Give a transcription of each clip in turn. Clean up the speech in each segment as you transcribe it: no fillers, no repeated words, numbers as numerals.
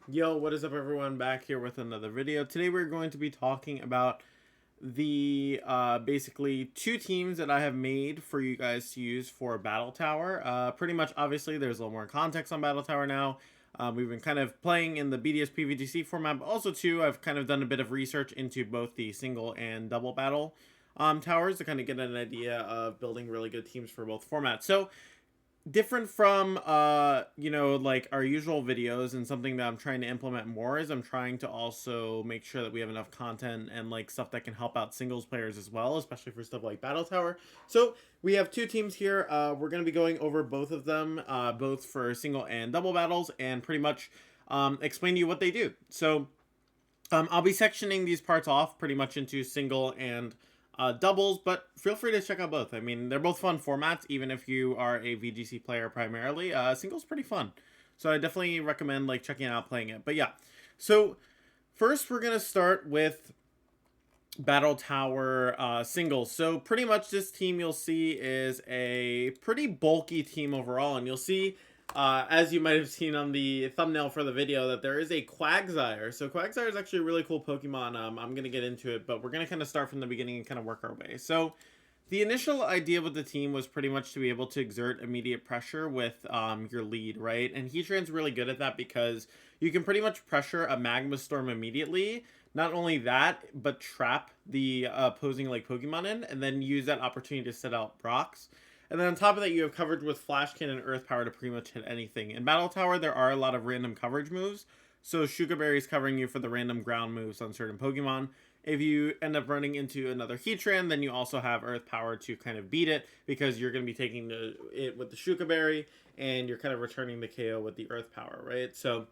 Yo, what is up everyone? Back here with another video. Today we're going to be talking about the basically two teams that I have made for you guys to use for Battle Tower. Pretty much obviously there's a little more context on Battle Tower now. We've been kind of playing in the BDSP VGC format, but also too I've kind of done a bit of research into both the single and double battle towers to kind of get an idea of building really good teams for both formats. So different from like our usual videos, and something that I'm trying to implement more is I'm trying to also make sure that we have enough content and like stuff that can help out singles players as well, especially for stuff like Battle Tower. So we have two teams here. We're going to be going over both of them, both for single and double battles, and pretty much explain to you what they do. So I'll be sectioning these parts off pretty much into single and doubles, but feel free to check out both. I mean, they're both fun formats, even if you are a VGC player primarily. Single's pretty fun, so I definitely recommend like checking out playing it. But yeah, so first we're gonna start with Battle Tower singles. So pretty much this team you'll see is a pretty bulky team overall, and you'll see as you might have seen on the thumbnail for the video, that there is a Quagsire. So Quagsire is actually a really cool Pokemon. I'm going to get into it, but we're going to kind of start from the beginning and kind of work our way. So the initial idea with the team was pretty much to be able to exert immediate pressure with your lead, right? And Heatran's really good at that because you can pretty much pressure a Magma Storm immediately. Not only that, but trap the opposing like Pokemon in, and then use that opportunity to set out Brox. And then on top of that, you have coverage with Flash Cannon and Earth Power to pretty much hit anything. In Battle Tower, there are a lot of random coverage moves. So Shuka Berry is covering you for the random ground moves on certain Pokemon. If you end up running into another Heatran, then you also have Earth Power to kind of beat it, because you're going to be taking it with the Shuka Berry, and you're kind of returning the KO with the Earth Power, right? So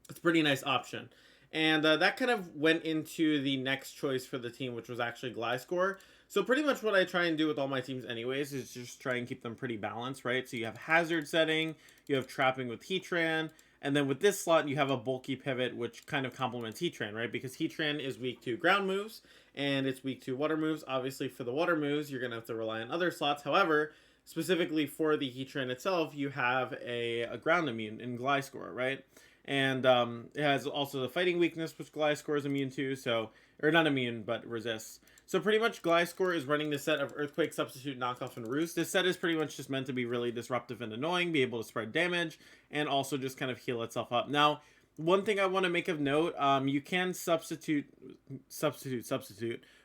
it's a pretty nice option. And that kind of went into the next choice for the team, which was actually Gliscor. So pretty much what I try and do with all my teams anyways is just try and keep them pretty balanced, right? So you have hazard setting, you have trapping with Heatran, and then with this slot you have a bulky pivot which kind of complements Heatran, right? Because Heatran is weak to ground moves and it's weak to water moves. Obviously for the water moves you're going to have to rely on other slots. However, specifically for the Heatran itself, you have a ground immune in Gliscor, right? And it has also the fighting weakness, which Gliscor is immune to, so, or not immune, but resists. So pretty much Gliscor is running the set of Earthquake, Substitute, Knockoff, and Roost. This set is pretty much just meant to be really disruptive and annoying, be able to spread damage, and also just kind of heal itself up. Now, one thing I want to make of note, you can substitute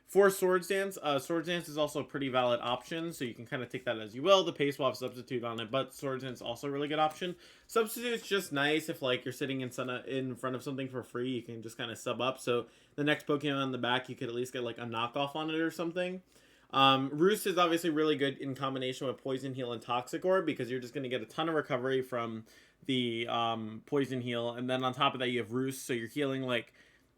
for Swords Dance. Swords Dance is also a pretty valid option, so you can kind of take that as you will. The pace will have Substitute on it, but Swords Dance is also a really good option. Substitute's just nice if like you're sitting in front of something for free, you can just kind of sub up. So the next Pokemon on the back, you could at least get like a knockoff on it or something. Roost is obviously really good in combination with Poison Heal and Toxic Orb, because you're just going to get a ton of recovery from the Poison Heal, and then on top of that you have Roost, so you're healing like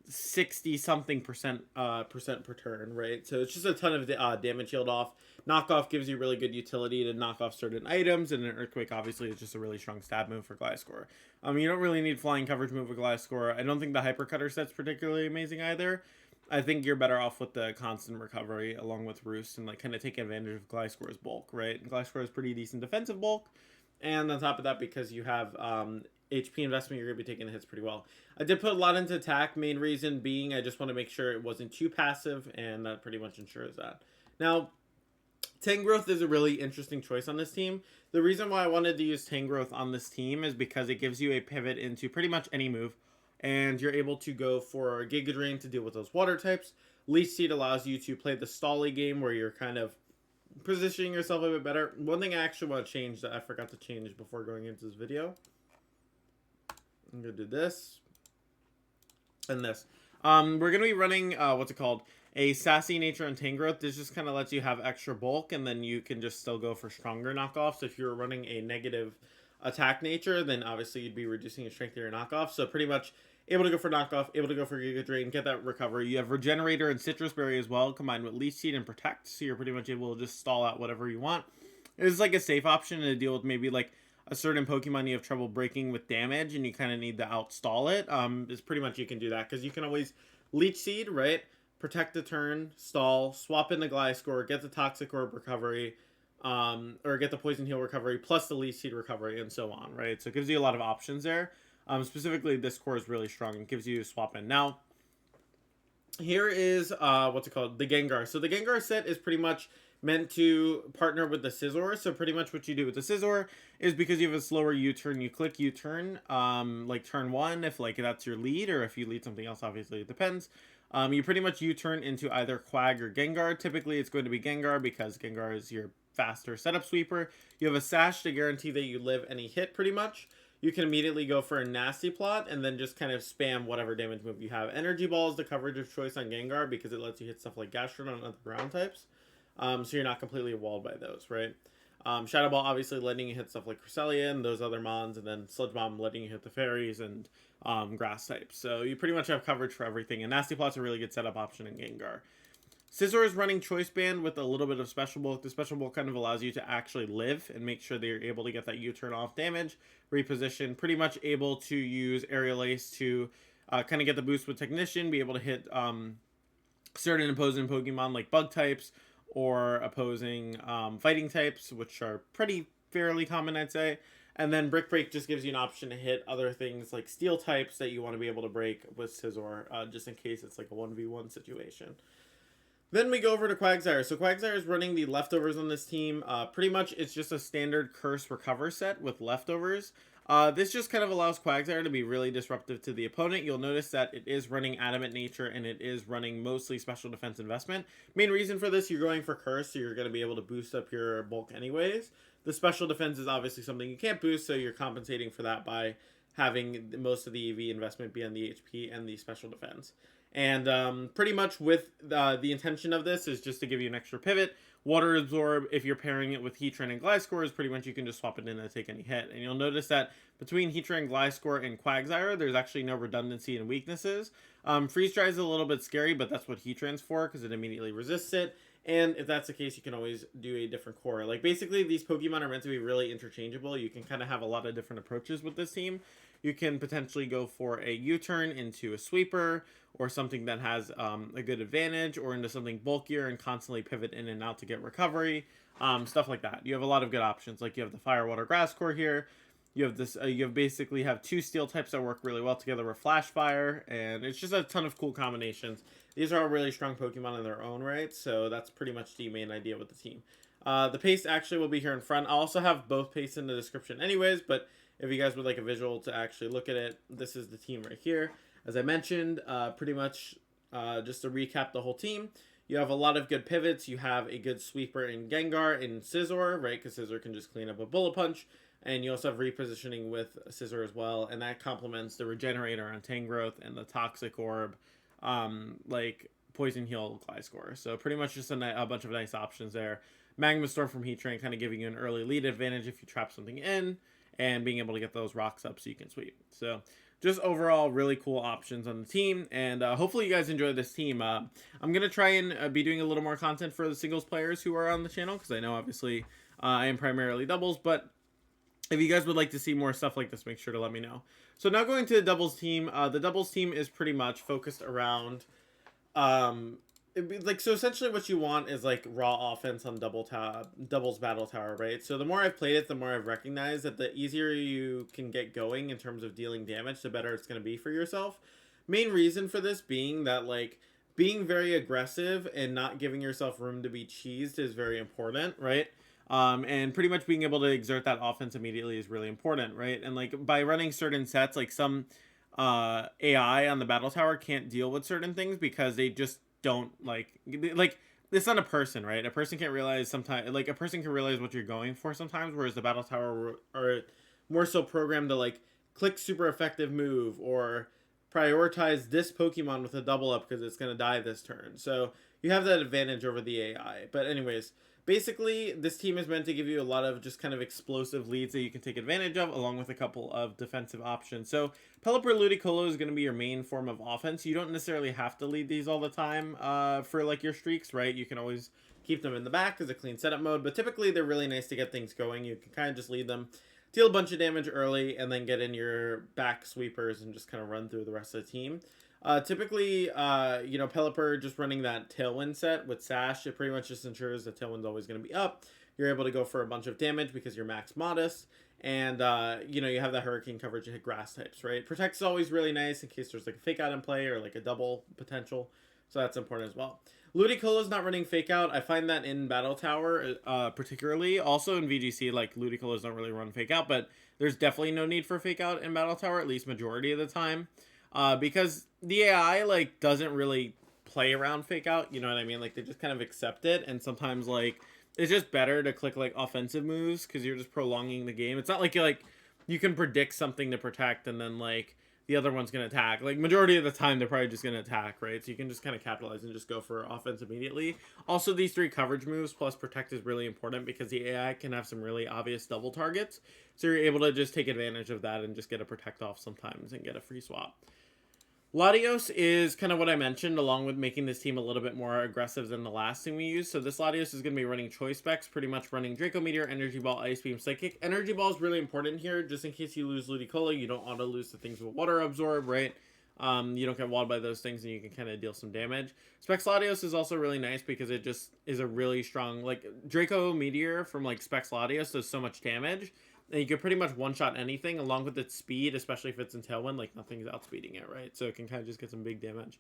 60 something percent per turn, right? So it's just a ton of damage healed off. Knockoff gives you really good utility to knock off certain items, and an Earthquake obviously is just a really strong stab move for Gliscor. You don't really need flying coverage move with Gliscor. I don't think the Hypercutter set's particularly amazing either. I think you're better off with the constant recovery along with Roost, and like kind of take advantage of Gliscor's bulk, right? And Gliscor is pretty decent defensive bulk, and on top of that, because you have HP investment, you're going to be taking the hits pretty well. I did put a lot into attack, main reason being I just want to make sure it wasn't too passive, and that pretty much ensures that. Now, Tangrowth is a really interesting choice on this team. The reason why I wanted to use Tangrowth on this team is because it gives you a pivot into pretty much any move, and you're able to go for a Giga Drain to deal with those water types. Leech Seed allows you to play the Stally game where you're kind of positioning yourself a bit better. One thing I actually want to change that I forgot to change before going into this video, I'm going to do this and this. We're going to be running, a Sassy Nature and Tangrowth. This just kind of lets you have extra bulk, and then you can just still go for stronger knockoffs. If you're running a negative attack nature, then obviously you'd be reducing your strength to your knockoff. So pretty much able to go for knockoff, able to go for Giga Drain, get that recovery. You have Regenerator and Citrus Berry as well, combined with Leech Seed and Protect, so you're pretty much able to just stall out whatever you want. It's like a safe option to deal with maybe like a certain Pokemon you have trouble breaking with damage and you kind of need to outstall it. It's pretty much you can do that, because you can always Leech Seed, right? Protect the turn, stall, swap into Gliscor, get the Toxic Orb recovery, or get the Poison Heal recovery, plus the Leech Seed recovery, and so on, right? So it gives you a lot of options there. Specifically, this core is really strong and gives you a swap in. Now, here is what's it called, the Gengar. So the Gengar set is pretty much meant to partner with the Scizor. So pretty much what you do with the Scizor is, because you have a slower U-turn, you click U-turn, like turn 1 if like that's your lead, or if you lead something else, obviously it depends. You pretty much U-turn into either Quag or Gengar. Typically it's going to be Gengar because Gengar is your faster setup sweeper. You have a Sash to guarantee that you live any hit pretty much. You can immediately go for a Nasty Plot and then just kind of spam whatever damage move you have. Energy Ball is the coverage of choice on Gengar because it lets you hit stuff like Gastron on other ground types. So you're not completely walled by those, right? Shadow Ball obviously letting you hit stuff like Cresselia and those other mons, and then Sludge Bomb letting you hit the fairies and grass types. So you pretty much have coverage for everything, and Nasty Plot's a really good setup option in Gengar. Scizor is running Choice Band with a little bit of Special Bulk. The Special Bulk kind of allows you to actually live and make sure that you're able to get that U-turn off damage, reposition, pretty much able to use Aerial Ace to kind of get the boost with Technician, be able to hit certain opposing Pokemon like Bug types or opposing fighting types, which are pretty fairly common, I'd say. And then Brick Break just gives you an option to hit other things like Steel types that you want to be able to break with Scizor, just in case it's like a 1v1 situation. Then we go over to Quagsire. So Quagsire is running the leftovers on this team. Pretty much it's just a standard Curse Recover set with leftovers. This just kind of allows Quagsire to be really disruptive to the opponent. You'll notice that it is running Adamant Nature and it is running mostly Special Defense Investment. Main reason for this, you're going for Curse, so you're going to be able to boost up your bulk anyways. The Special Defense is obviously something you can't boost, so you're compensating for that by having most of the EV investment be on the HP and the Special Defense. And pretty much with the intention of this is just to give you an extra pivot. Water Absorb, if you're pairing it with Heatran and Gliscor, is pretty much you can just swap it in and take any hit. And you'll notice that between Heatran, Gliscor, and Quagsire, there's actually no redundancy in weaknesses. Freeze Dry is a little bit scary, but that's what Heatran's for, because it immediately resists it. And if that's the case, you can always do a different core. Like, basically, these Pokemon are meant to be really interchangeable. You can kind of have a lot of different approaches with this team. You can potentially go for a U-turn into a sweeper, or something that has a good advantage, or into something bulkier and constantly pivot in and out to get recovery, stuff like that. You have a lot of good options. Like you have the Fire, Water, Grass core here. You have this. You basically have two steel types that work really well together with Flash Fire, and it's just a ton of cool combinations. These are all really strong Pokemon in their own right, so that's pretty much the main idea with the team. The paste actually will be here in front. I'll also have both pastes in the description anyways, but if you guys would like a visual to actually look at it, this is the team right here. As I mentioned, pretty much just to recap the whole team, you have a lot of good pivots. You have a good sweeper in Gengar and Scizor, right? Because Scizor can just clean up a Bullet Punch. And you also have repositioning with Scizor as well. And that complements the Regenerator on Tangrowth and the Toxic Orb, like Poison Heal Gliscor. So pretty much just a bunch of nice options there. Magma Storm from Heatran kind of giving you an early lead advantage if you trap something in, and being able to get those rocks up so you can sweep. So just overall really cool options on the team, and hopefully you guys enjoy this team. I'm going to try and be doing a little more content for the singles players who are on the channel, because I know obviously I am primarily doubles, but if you guys would like to see more stuff like this, make sure to let me know. So now going to the doubles team, the doubles team is pretty much focused around so essentially what you want is like raw offense on doubles battle tower, right? So the more I've played it, the more I've recognized that the easier you can get going in terms of dealing damage, the better it's going to be for yourself. Main reason for this being that like being very aggressive and not giving yourself room to be cheesed is very important, right? And pretty much being able to exert that offense immediately is really important, right? And like by running certain sets, like some AI on the battle tower can't deal with certain things because they just don't like it's not a person, right? A person can't realize sometimes, like a person can realize what you're going for sometimes, whereas the battle tower are more so programmed to like click super effective move or prioritize this Pokemon with a double up because it's going to die this turn. So you have that advantage over the AI. But anyways, basically this team is meant to give you a lot of just kind of explosive leads that you can take advantage of, along with a couple of defensive options. So Pelipper Ludicolo is going to be your main form of offense. You don't necessarily have to lead these all the time for like your streaks, right? You can always keep them in the back as a clean setup mode, but typically they're really nice to get things going. You can kind of just lead them, deal a bunch of damage early, and then get in your back sweepers and just kind of run through the rest of the team. Typically, you know, Pelipper just running that Tailwind set with Sash, it pretty much just ensures that Tailwind's always going to be up. You're able to go for a bunch of damage because you're max modest. And, you know, you have that hurricane coverage and hit grass types, right? Protect is always really nice in case there's like a fake out in play or like a double potential. So that's important as well. Ludicolo's not running fake out. I find that in Battle Tower, particularly. Also in VGC, like Ludicolo's don't really run fake out, but there's definitely no need for fake out in Battle Tower, at least majority of the time. Because the AI like doesn't really play around fake out, you know what I mean? Like they just kind of accept it, and sometimes like it's just better to click like offensive moves because you're just prolonging the game. It's not like you can predict something to protect and then like the other one's gonna attack. Like majority of the time they're probably just gonna attack, right? So you can just kind of capitalize and just go for offense immediately. Also, these 3 coverage moves plus protect is really important because the AI can have some really obvious double targets. So you're able to just take advantage of that and just get a protect off sometimes and get a free swap. Latios is kind of what I mentioned, along with making this team a little bit more aggressive than the last thing we used. So this Latios is going to be running choice specs, pretty much running Draco Meteor, Energy Ball, Ice Beam, Psychic. Energy Ball is really important here, just in case you lose Ludicolo. You don't auto lose the things with Water Absorb, right? You don't get walled by those things, and you can kind of deal some damage. Specs Latios is also really nice because it just is a really strong, like, Draco Meteor from, like, Specs Latios does so much damage. And you can pretty much one-shot anything, along with its speed, especially if it's in Tailwind. Like, nothing's outspeeding it, right? So it can kind of just get some big damage.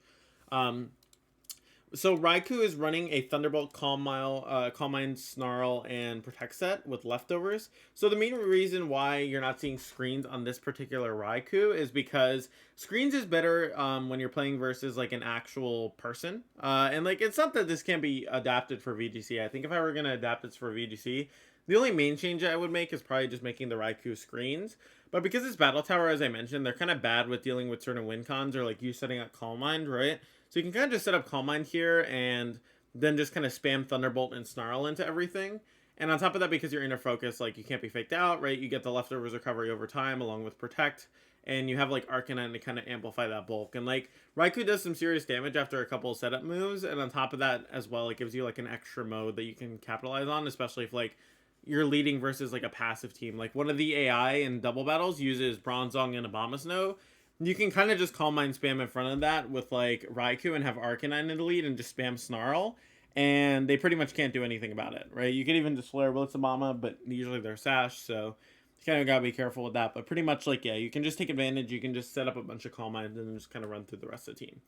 So Raikou is running a Thunderbolt, Calm Mind, Snarl, and Protect set with leftovers. So the main reason why you're not seeing screens on this particular Raikou is because screens is better when you're playing versus like an actual person. And like it's not that this can't be adapted for VGC. I think if I were gonna adapt this for VGC, the only main change I would make is probably just making the Raikou screens. But because it's Battle Tower, as I mentioned, they're kind of bad with dealing with certain win cons or like you setting up Calm Mind, right? So you can kind of just set up Calm Mind here and then just kind of spam Thunderbolt and Snarl into everything. And on top of that, because you're inner focus, like you can't be faked out, right? You get the leftovers recovery over time along with Protect. And you have like Arcanine to kind of amplify that bulk. And like Raikou does some serious damage after a couple of setup moves. And on top of that as well, it gives you like an extra mode that you can capitalize on, especially if like you're leading versus like a passive team. Like one of the AI in double battles uses Bronzong and Abomasnow. You can kind of just Calm Mind spam in front of that with like Raikou and have Arcanine in the lead and just spam Snarl. And they pretty much can't do anything about it, right? You can even just Flare Blitz Obama, but usually they're Sash, so you kind of gotta be careful with that. But pretty much like, yeah, you can just take advantage. You can just set up a bunch of Calm Minds and then just kind of run through the rest of the team.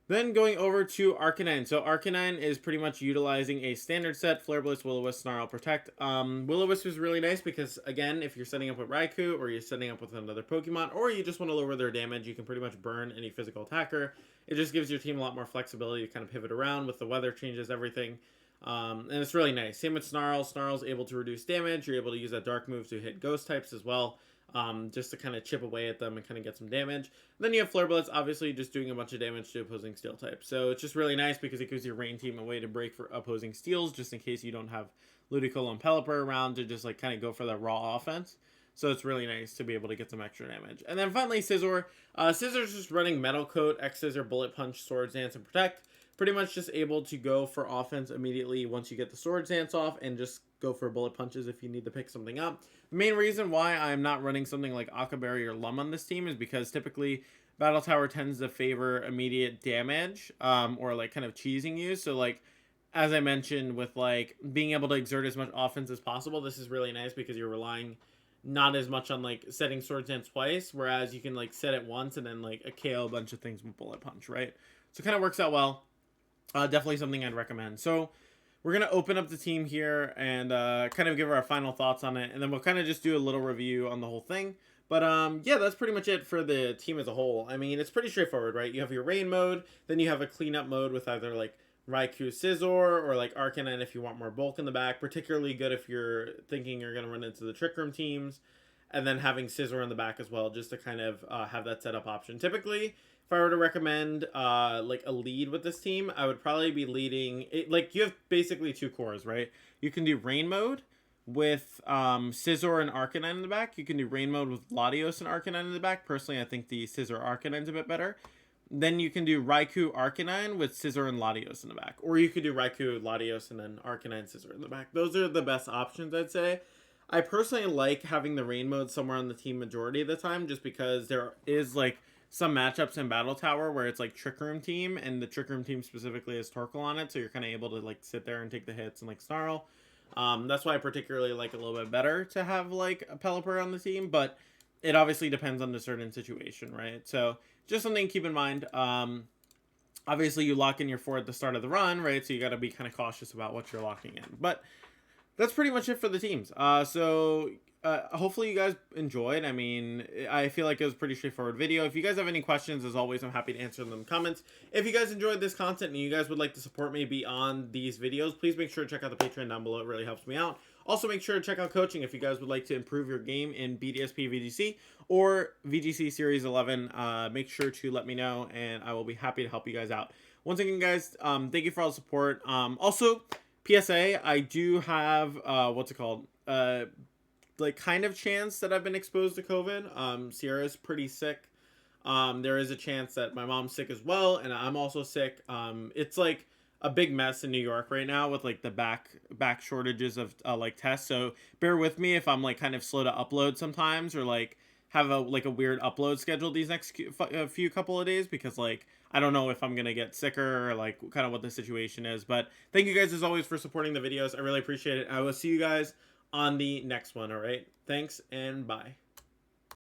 Then going over to Arcanine. So Arcanine is pretty much utilizing a standard set, Flare Blitz, Will-O-Wisp, Snarl, Protect. Will-O-Wisp is really nice because, again, if you're setting up with Raikou or you're setting up with another Pokemon or you just want to lower their damage, you can pretty much burn any physical attacker. It just gives your team a lot more flexibility to kind of pivot around with the weather changes, everything. And it's really nice. Same with Snarl. Snarl's able to reduce damage. You're able to use that dark move to hit ghost types as well. Just to kind of chip away at them and kind of get some damage. And then you have Flare Blitz, obviously just doing a bunch of damage to opposing steel types. So it's just really nice because it gives your rain team a way to break for opposing steels, just in case you don't have Ludicolo and Pelipper around to just like kind of go for the raw offense. So it's really nice to be able to get some extra damage. And then finally, Scizor. Scizor's just running Metal Coat, X-Scissor, Bullet Punch, Swords Dance, and Protect. Pretty much just able to go for offense immediately once you get the Swords Dance off and just go for bullet punches if you need to pick something up. The main reason why I'm not running something like Akaberry or Lum on this team is because typically Battle Tower tends to favor immediate damage or like kind of cheesing you. So like as I mentioned with like being able to exert as much offense as possible, this is really nice because you're relying not as much on like setting Swords Dance twice, whereas you can like set it once and then like a KO a bunch of things with Bullet Punch, right? So it kind of works out well. Definitely something I'd recommend. So we're going to open up the team here and kind of give our final thoughts on it. And then we'll kind of just do a little review on the whole thing. But yeah, that's pretty much it for the team as a whole. I mean, it's pretty straightforward, right? You have your rain mode. Then you have a cleanup mode with either like Raikou, Scizor, or like Arcanine if you want more bulk in the back. Particularly good if you're thinking you're going to run into the Trick Room teams. And then having Scizor in the back as well, just to kind of have that setup option. Typically, if I were to recommend like a lead with this team, I would probably be leading it, like you have basically two cores, right? You can do rain mode with Scizor and Arcanine in the back. You can do rain mode with Latios and Arcanine in the back. Personally, I think the Scizor Arcanine's a bit better. Then you can do Raikou Arcanine with Scizor and Latios in the back. Or you could do Raikou Latios and then Arcanine Scizor in the back. Those are the best options, I'd say. I personally like having the rain mode somewhere on the team majority of the time just because there is like some matchups in Battle Tower where it's like Trick Room team and the Trick Room team specifically has Torkoal on it, so you're kind of able to like sit there and take the hits and like Snarl. That's why I particularly like it a little bit better to have like a Pelipper on the team, but it obviously depends on the certain situation, right? So just something to keep in mind. Obviously you lock in your 4 at the start of the run, right? So you got to be kind of cautious about what you're locking in. But that's pretty much it for the teams. Hopefully you guys enjoyed. I mean, I feel like it was a pretty straightforward video. If you guys have any questions, as always, I'm happy to answer them in the comments. If you guys enjoyed this content and you guys would like to support me beyond these videos, please make sure to check out the Patreon down below. It really helps me out. Also, make sure to check out coaching if you guys would like to improve your game in BDSP VGC or VGC Series 11. Make sure to let me know, and I will be happy to help you guys out. Once again, guys, thank you for all the support. Also, PSA, I do have, what's it called? Like kind of chance that I've been exposed to COVID. Sierra's pretty sick. There is a chance that my mom's sick as well, and I'm also sick. It's like a big mess in New York right now with like the back shortages of like tests. So bear with me if I'm like kind of slow to upload sometimes, or like have a weird upload schedule these next few couple of days, because like I don't know if I'm gonna get sicker or like kind of what the situation is. But thank you guys as always for supporting the videos. I really appreciate it. I will see you guys on the next one. All right, thanks and bye.